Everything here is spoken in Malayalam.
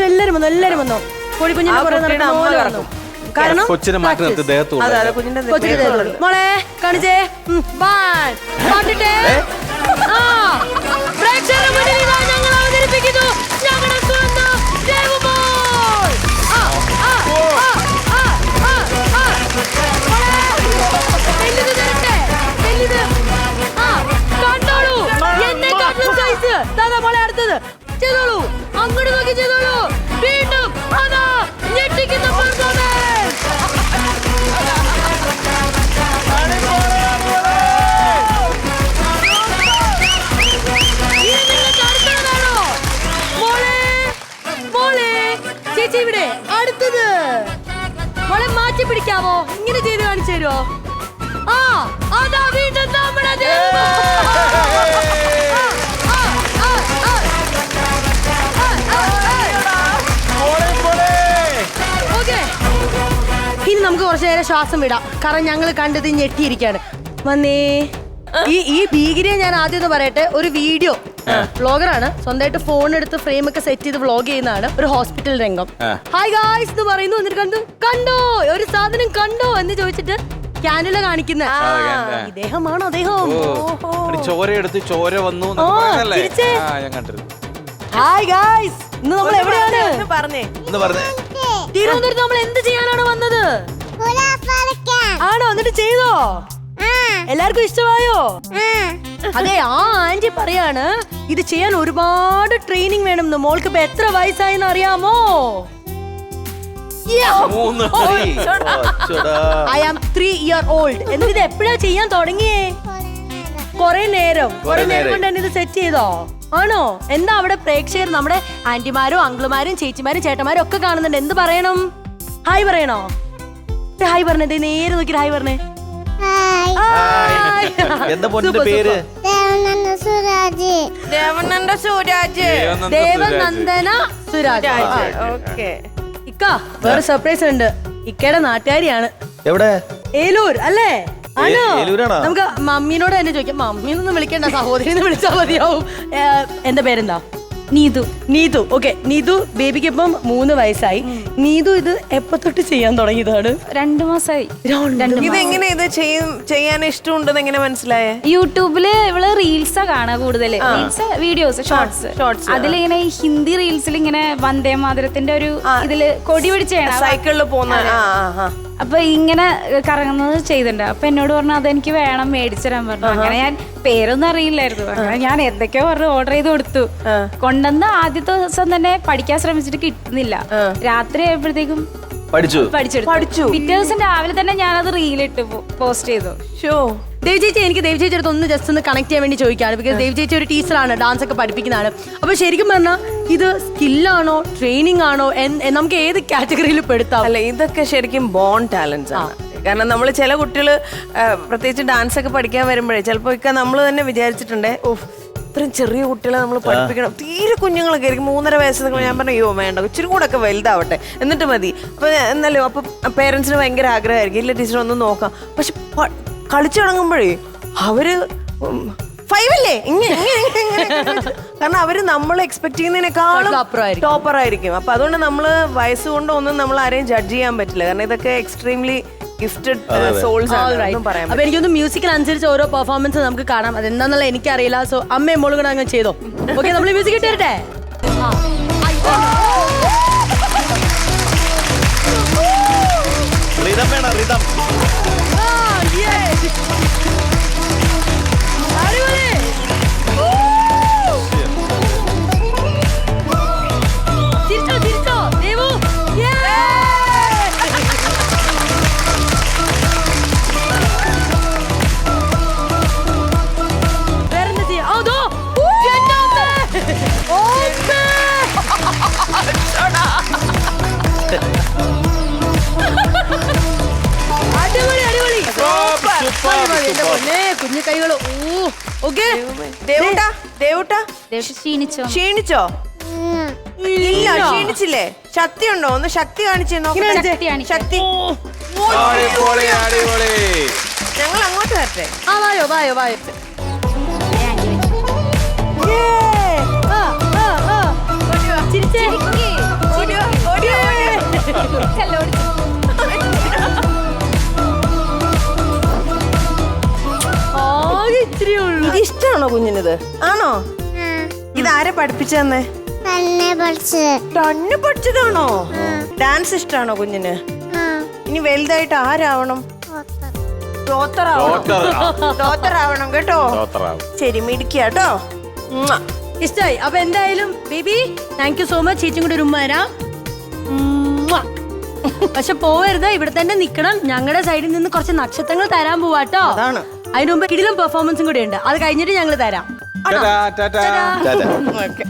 എല്ലാരും വന്നോ കോഴിക്കുഞ്ഞിനെ കാരണം കൊച്ചിനെ മാറ്റി നിർത്തി ദേഹത്തുള്ളൂ. മോളെ കാണിച്ചേ ഞങ്ങൾ അവതരിപ്പിക്കുന്നു ഞങ്ങളുടെ സ്വന്തം ദേവുമോൾ. കണ്ടോളൂ എന്നെ സൈസ് ദാദാ മോളെ അടുത്തത് ചെയ്തോളൂ അങ്ങോട്ട് നോക്കി ചെയ്തോളൂ വീണ്ടും അതാ ഞെട്ടിക്കുന്ന പെർഫോമൻസ്. മോളെ ചേച്ചി ഇവിടെ അടുത്തത് മോളെ മാറ്റി പിടിക്കാവോ ഇങ്ങനെ ചെയ്ത് കാണിച്ചു തരുമോ? ആ അതാ വീണ്ടും നമ്മുടെ ഇനി നമുക്ക് കുറച്ചു നേരം ശ്വാസം വിടാം കാരണം ഞങ്ങൾ കണ്ടത് ഞെട്ടിയിരിക്കാണ്. വന്നേ ഈ ഭീകരിയെ ഞാൻ ആദ്യം ഒന്ന് പറയട്ടെ. ഒരു വീഡിയോ വ്ളോഗറാണ്, സ്വന്തമായിട്ട് ഫോൺ എടുത്ത് ഫ്രെയിം ഒക്കെ സെറ്റ് ചെയ്ത് വ്ളോഗ് ചെയ്യുന്നതാണ്. ഒരു ഹോസ്പിറ്റൽ രംഗം ഹായ് ഗായ്സ് എന്ന് പറയുന്നു. എന്നിട്ട് കണ്ടോ ഒരു സാധനം കണ്ടോ എന്ന് ചോദിച്ചിട്ട് ക്യാനുല കാണിക്കുന്ന ഇദ്ദേഹമാണോ അദ്ദേഹം? ചോര എടുത്ത് ചോര വന്നു. ഹായ് ഗായ്സ് ഇന്ന് നമ്മൾ എവിടെയാണ്? തിരുവനന്തപുരത്ത് നമ്മൾ എന്ത് ചെയ്യാനാണ് വന്നത്? ആണോ? എന്നിട്ട് ചെയ്തോ? എല്ലാവർക്കും ഇഷ്ടമായോ? അതെ ആ ആന്റി പറയാണ് ഇത് ചെയ്യാൻ ഒരുപാട് ട്രെയിനിങ് വേണമെന്ന്. മോൾക്ക് ഇപ്പൊ എത്ര വയസ്സായെന്ന് അറിയാമോ? I am 3 years old. എന്നിട്ട് ഇത് എപ്പോഴാ ചെയ്യാൻ തുടങ്ങിയേ? കൊറേ നേരം കൊണ്ട് തന്നെ ഇത് സെറ്റ് ചെയ്തോ? ആണോ? എന്താ അവിടെ പ്രേക്ഷകർ നമ്മുടെ ആന്റിമാരും അങ്കിളുമാരും ചേച്ചിമാരും ചേട്ടന്മാരും ഒക്കെ കാണുന്നുണ്ട്. എന്ത് പറയണം? ഹായ് പറയണോ? ഹായ് പറഞ്ഞേ, നേരെ നോക്കി ഹായ് പറഞ്ഞേ. ദേവനന്ദ സുരാജ്. ഇക്ക വേറെ സർപ്രൈസ് ഉണ്ട്. ഇക്കയുടെ നാട്ടുകാരിയാണ്. എവിടെ? ഏലൂർ അല്ലേ? ആണോ? നമുക്ക് മമ്മീനോട് തന്നെ ചോദിക്കാം. മമ്മീന്നൊന്നും വിളിക്കണ്ട, സഹോദരിന്ന് വിളിച്ചാൽ മതിയാവും. എന്താ പേരെന്താ? നീതു. നീതു. ഓക്കെ, നീതു ബേബിക്ക് ഇപ്പം 3 വയസ്സായി. നീതു ഇത് എപ്പോ തൊട്ട് ചെയ്യാൻ തുടങ്ങിയതാണ്? 2 മാസമായി. ഇതെങ്ങനെ ഇത് ചെയ്യാൻ ഇഷ്ടമുണ്ടെന്ന് എങ്ങനെ മനസ്സിലായേ? യൂട്യൂബില് ഇവള് റീൽസാ കാണാ കൂടുതല്. Reels, videos, shorts. അതിലിങ്ങനെ ഹിന്ദി റീൽസിൽ ഇങ്ങനെ വന്ദേ മാതരത്തിന്റെ ഒരു ഇതില് കൊടി പിടിച്ചാണ് സൈക്കിളിൽ പോകുന്ന. അപ്പൊ ഇങ്ങനെ കറങ്ങുന്നത് ചെയ്തിട്ടുണ്ട്. അപ്പൊ എന്നോട് പറഞ്ഞു അതെനിക്ക് വേണം, മേടിച്ചു തരാൻ പറഞ്ഞു. അങ്ങനെ ഞാൻ പേരൊന്നും അറിയില്ലായിരുന്നു. അങ്ങനെ ഞാൻ എന്തൊക്കെയോ പറഞ്ഞു ഓർഡർ ചെയ്ത് കൊടുത്തു. കൊണ്ടുവന്ന് ആദ്യത്തെ ദിവസം തന്നെ പഠിക്കാൻ ശ്രമിച്ചിട്ട് കിട്ടുന്നില്ല. രാത്രി ആയപ്പോഴത്തേക്കും പഠിച്ചു. പിറ്റേ ദിവസം രാവിലെ തന്നെ ഞാനത് റീലിട്ട് പോസ്റ്റ് ചെയ്തു. ദേവ് ചേച്ചി, എനിക്ക് ദേവ് ചേച്ചി അടുത്ത് ഒന്ന് ജസ്റ്റ് ഒന്ന് കണക്ട് ചെയ്യാൻ വേണ്ടി ചോദിക്കാണ്. ബിക്കോസ് ദേവ് ചേച്ചി ഒരു ടീച്ചറാണ്, ഡാൻസ് ഒക്കെ പഠിപ്പിക്കുന്നതാണ്. അപ്പൊ ശരിക്കും പറഞ്ഞാൽ ഇത് സ്കില്ലാണോ ട്രെയിനിങ് ആണോ, നമുക്ക് ഏത് കാറ്റഗറിയിൽ പെടുത്താം? അല്ല, ഇതൊക്കെ ശരിക്കും ബോൺ ടാലൻസ് ആണ്. കാരണം നമ്മൾ ചില കുട്ടികൾ പ്രത്യേകിച്ച് ഡാൻസ് ഒക്കെ പഠിക്കാൻ വരുമ്പോഴേ ചിലപ്പോൾ ഒക്കെ നമ്മൾ തന്നെ വിചാരിച്ചിട്ടുണ്ട് ഇത്രയും ചെറിയ കുട്ടികളെ നമ്മൾ പഠിപ്പിക്കണം. തീരെ കുഞ്ഞുങ്ങളൊക്കെ ആയിരിക്കും, 3.5 വയസ്സൊക്കെ. ഞാൻ പറഞ്ഞു അയ്യോ വേണ്ട, ഇച്ചിരി കൂടെ ഒക്കെ വലുതാവട്ടെ എന്നിട്ട് മതി. അപ്പൊ എന്നാലും അപ്പൊ പേരൻസിന് ഭയങ്കര ആഗ്രഹമായിരിക്കും, ഇല്ല ടീച്ചർ ഒന്ന് നോക്കാം. പക്ഷെ കളിച്ചു തുടങ്ങുമ്പോഴേ അവര് 5 അല്ലേ കാരണം അവര് നമ്മൾ എക്സ്പെക്ട് ചെയ്യുന്നതിനേക്കാളും ടോപ്പർ ആയിരിക്കും. അപ്പൊ അതുകൊണ്ട് നമ്മള് വയസ്സുകൊണ്ട് ഒന്നും നമ്മൾ ആരെയും ജഡ്ജ് ചെയ്യാൻ പറ്റില്ല. കാരണം ഇതൊക്കെ എക്സ്ട്രീംലി ഗിഫ്റ്റഡ് സോൾസ് ആണ്. അപ്പൊ എനിക്കൊന്ന് മ്യൂസിക്കിന് അനുസരിച്ച് ഓരോ പെർഫോമൻസ് നമുക്ക് കാണാം. അതെന്താന്നുള്ള എനിക്കറിയില്ല. സോ അമ്മയും മോളും കൂടെ അങ്ങ് ചെയ്തോ. ഓക്കെ, നമ്മൾ മ്യൂസിക് ഇട്ടേ. കുഞ്ഞു കൈകള്. ക്ഷീണിച്ചോ? ഇല്ല, ക്ഷീണിച്ചില്ലേ? ശക്തി ഉണ്ടോ? ഒന്ന് ശക്തി കാണിച്ചു. ശക്തി. ഞങ്ങൾ അങ്ങോട്ട് വരട്ടെ. വായോ. കുഞ്ഞിനിത്? ആണോ? ഇതാരെ പഠിപ്പിച്ചെന്നേ? തന്നെ പഠിച്ചതാണോ? ഡാൻസ് ഇഷ്ടാണോ കുഞ്ഞിന്? ഇനി വലുതായിട്ട് ആരാവണം? ഡോക്ടറാവണം കേട്ടോ. ശരി, മിടിക്കാട്ടോ. ഇഷ്ടായി. അപ്പൊ എന്തായാലും baby thank you so much. ചേച്ചിയും കൂടി ഒരു ഉമ്മ തരാം. പക്ഷെ പോവരുത്, ഇവിടെ തന്നെ നിക്കണം. ഞങ്ങളുടെ സൈഡിൽ നിന്ന് കുറച്ച് നക്ഷത്രങ്ങൾ തരാൻ പോവാട്ടോ. അതാണ്. അതിന് മുമ്പ് കിടിലം പെർഫോമൻസും കൂടി ഉണ്ട്. അത് കഴിഞ്ഞിട്ട് ഞങ്ങൾ തരാം. ടാറ്റാ, ടാറ്റാ. ഓക്കെ.